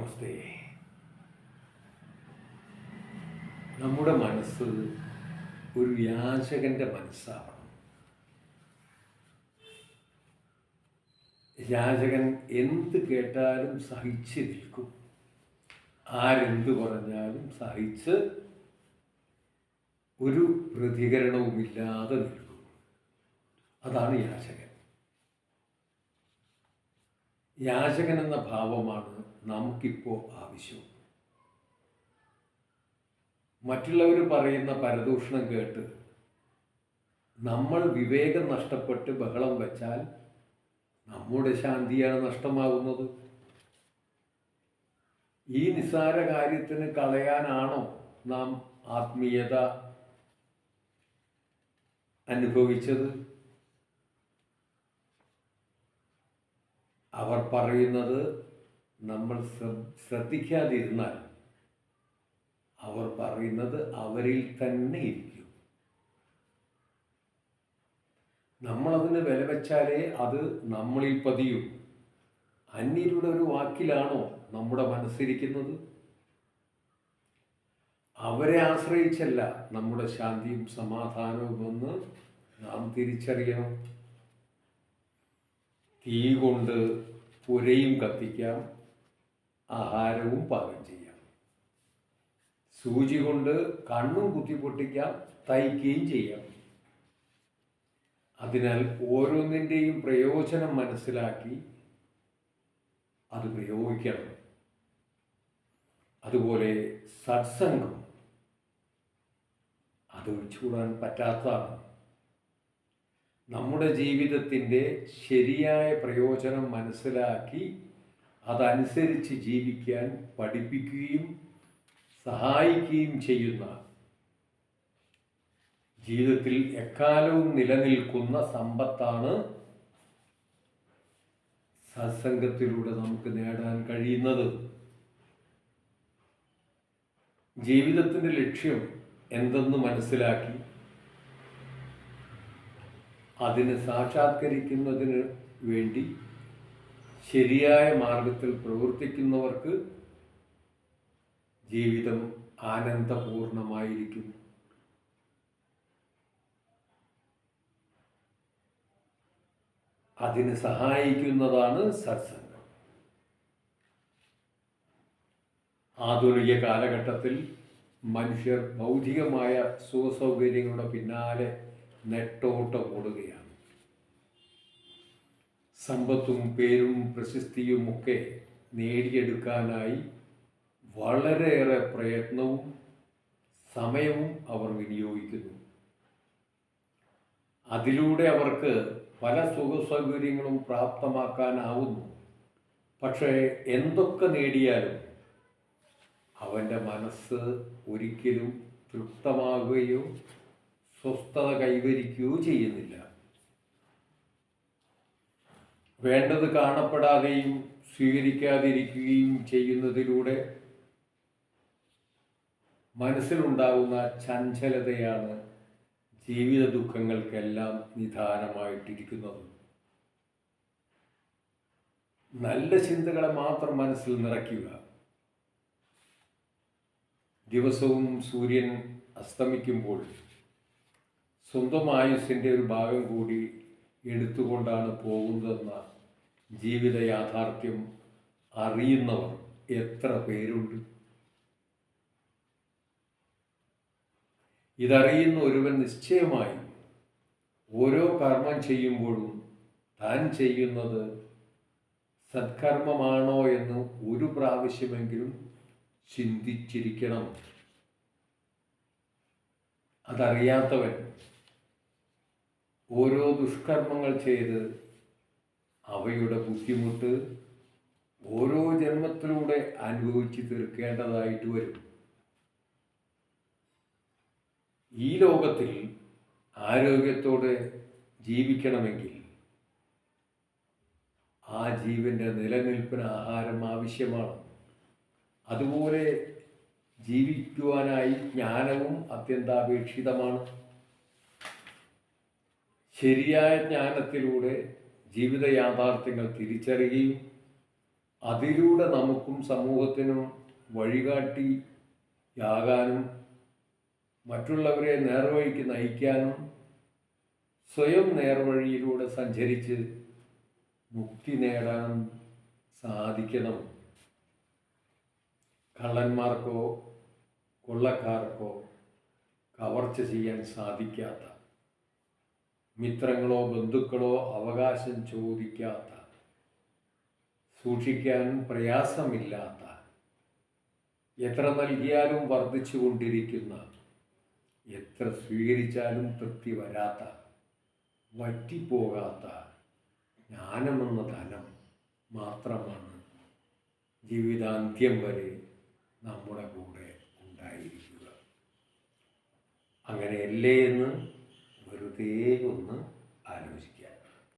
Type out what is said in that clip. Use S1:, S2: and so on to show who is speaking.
S1: നമസ്തേ. നമ്മുടെ മനസ്സ് ഒരു യാചകന്റെ മനസ്സാവണം. യാചകൻ എന്ത് കേട്ടാലും സഹിച്ച് നിൽക്കും. ആരെന്ത് പറഞ്ഞാലും സഹിച്ച് ഒരു പ്രതികരണവുമില്ലാതെ നിൽക്കും. അതാണ് യാചകൻ. യാചകൻ എന്ന ഭാവമാണ് നമുക്കിപ്പോൾ ആവശ്യം. മറ്റുള്ളവർ പറയുന്ന പരദൂഷണം കേട്ട് നമ്മൾ വിവേകം നഷ്ടപ്പെട്ട് ബഹളം വെച്ചാൽ നമ്മുടെ ശാന്തിയാണ് നഷ്ടമാകുന്നത്. ഈ നിസ്സാര കാര്യത്തിന് കളയാനാണോ നാം ആത്മീയത അനുഭവിച്ചത്? അവർ പറയുന്നത് നമ്മൾ ശ്രദ്ധിക്കാതിരുന്നാൽ അവർ പറയുന്നത് അവരിൽ തന്നെ ഇരിക്കും. നമ്മളതിന് വില വെച്ചാലേ അത് നമ്മളിൽ പതിയും. അന്യരുടെ ഒരു വാക്കിലാണോ നമ്മുടെ മനസ്സിരിക്കുന്നത്? അവരെ ആശ്രയിച്ചല്ല നമ്മുടെ ശാന്തിയും സമാധാനവുമെന്ന് നാം തിരിച്ചറിയണം. തീ കൊണ്ട് പുരയും കത്തിക്കാം, ആഹാരവും പാകം ചെയ്യാം. സൂചി കൊണ്ട് കണ്ണും കുത്തിപ്പൊട്ടിക്കാം, തയ്ക്കുകയും ചെയ്യാം. അതിനാൽ ഓരോന്നിൻ്റെയും പ്രയോജനം മനസ്സിലാക്കി അത് പ്രയോഗിക്കണം. അതുപോലെ സത്സംഗം അത് ഒഴിച്ചുകൂടാൻ പറ്റാത്തതാണ്. നമ്മുടെ ജീവിതത്തിൻ്റെ ശരിയായ പ്രയോജനം മനസ്സിലാക്കി അതനുസരിച്ച് ജീവിക്കാൻ പഠിപ്പിക്കുകയും സഹായിക്കുകയും ചെയ്യുന്ന, ജീവിതത്തിൽ എക്കാലവും നിലനിൽക്കുന്ന സമ്പത്താണ് സത്സംഗത്തിലൂടെ നമുക്ക് നേടാൻ കഴിയുന്നത്. ജീവിതത്തിൻ്റെ ലക്ഷ്യം എന്തെന്ന് മനസ്സിലാക്കി അതിന് സാക്ഷാത്കരിക്കുന്നതിന് വേണ്ടി ശരിയായ മാർഗത്തിൽ പ്രവർത്തിക്കുന്നവർക്ക് ജീവിതം ആനന്ദപൂർണമായിരിക്കും. അതിന് സഹായിക്കുന്നതാണ് സത്സംഗം. ആധുനിക കാലഘട്ടത്തിൽ മനുഷ്യർ ഭൗതികമായ സുഖസൗകര്യങ്ങളുടെ പിന്നാലെ നെട്ടോട്ടം ഓടുകയാണ്. സമ്പത്തും പേരും പ്രശസ്തിയുമൊക്കെ നേടിയെടുക്കാനായി വളരെയേറെ പ്രയത്നവും സമയവും അവർ വിനിയോഗിക്കുന്നു. അതിലൂടെ അവർക്ക് പല സുഖസൗകര്യങ്ങളും പ്രാപ്തമാക്കാനാവുന്നു. പക്ഷേ എന്തൊക്കെ നേടിയാലും അവൻ്റെ മനസ്സ് ഒരിക്കലും തൃപ്തമാകുകയോ സ്വസ്ഥത കൈവരിക്കുകയോ ചെയ്യുന്നില്ല. വേണ്ടത് കാണപ്പെടാതെയും സ്വീകരിക്കാതിരിക്കുകയും ചെയ്യുന്നതിലൂടെ മനസ്സിലുണ്ടാകുന്ന ചഞ്ചലതയാണ് ജീവിത ദുഃഖങ്ങൾക്കെല്ലാം നിദാനമായിട്ടിരിക്കുന്നത്. നല്ല ചിന്തകളെ മാത്രം മനസ്സിൽ നിറയ്ക്കുക. ദിവസവും സൂര്യൻ അസ്തമിക്കുമ്പോൾ സ്വന്തം ആയുസ്സിൻ്റെ ഒരു ഭാഗം കൂടി എടുത്തുകൊണ്ടാണ് പോകുന്നതെന്ന ജീവിത യാഥാർത്ഥ്യം അറിയുന്നവർ എത്ര പേരുണ്ട്? ഇതറിയുന്ന ഒരുവൻ നിശ്ചയമായും ഓരോ കർമ്മം ചെയ്യുമ്പോഴും താൻ ചെയ്യുന്നത് സത്കർമ്മമാണോ എന്ന് ഒരു പ്രാവശ്യമെങ്കിലും ചിന്തിച്ചിരിക്കണം. അതറിയാത്തവൻ ഓരോ ദുഷ്കർമ്മങ്ങൾ ചെയ്ത് അവയുടെ ബുദ്ധിമുട്ട് ഓരോ ജന്മത്തിലൂടെ അനുഭവിച്ച് തീർക്കേണ്ടതായിട്ട് വരും. ഈ ലോകത്തിൽ ആരോഗ്യത്തോടെ ജീവിക്കണമെങ്കിൽ ആ ജീവൻ്റെ നിലനിൽപ്പിന് ആഹാരം ആവശ്യമാണ്. അതുപോലെ ജീവിക്കുവാനായി ജ്ഞാനവും അത്യന്താപേക്ഷിതമാണ്. ശരിയായ ജ്ഞാനത്തിലൂടെ ജീവിത യാഥാർത്ഥ്യങ്ങൾ തിരിച്ചറിയുകയും അതിലൂടെ നമുക്കും സമൂഹത്തിനും വഴികാട്ടിയാകാനും മറ്റുള്ളവരെ നേർവഴിക്ക് നയിക്കാനും സ്വയം നേർവഴിയിലൂടെ സഞ്ചരിച്ച് മുക്തി നേടാൻ സാധിക്കണം. കള്ളന്മാർക്കോ കൊള്ളക്കാർക്കോ കവർച്ച ചെയ്യാൻ സാധിക്കാത്ത, മിത്രങ്ങളോ ബന്ധുക്കളോ അവകാശം ചോദിക്കാത്ത, സൂക്ഷിക്കാൻ പ്രയാസമില്ലാത്ത, എത്ര നൽകിയാലും വർദ്ധിച്ചു കൊണ്ടിരിക്കുന്ന, എത്ര സ്വീകരിച്ചാലും തൃപ്തി വരാത്ത, വറ്റിപ്പോകാത്ത ജ്ഞാനമെന്ന ധനം മാത്രമാണ് ജീവിതാന്ത്യം വരെ നമ്മുടെ കൂടെ ഉണ്ടായിരിക്കുക. അങ്ങനെയല്ലേ എന്ന് വെറുതെ ഒന്ന്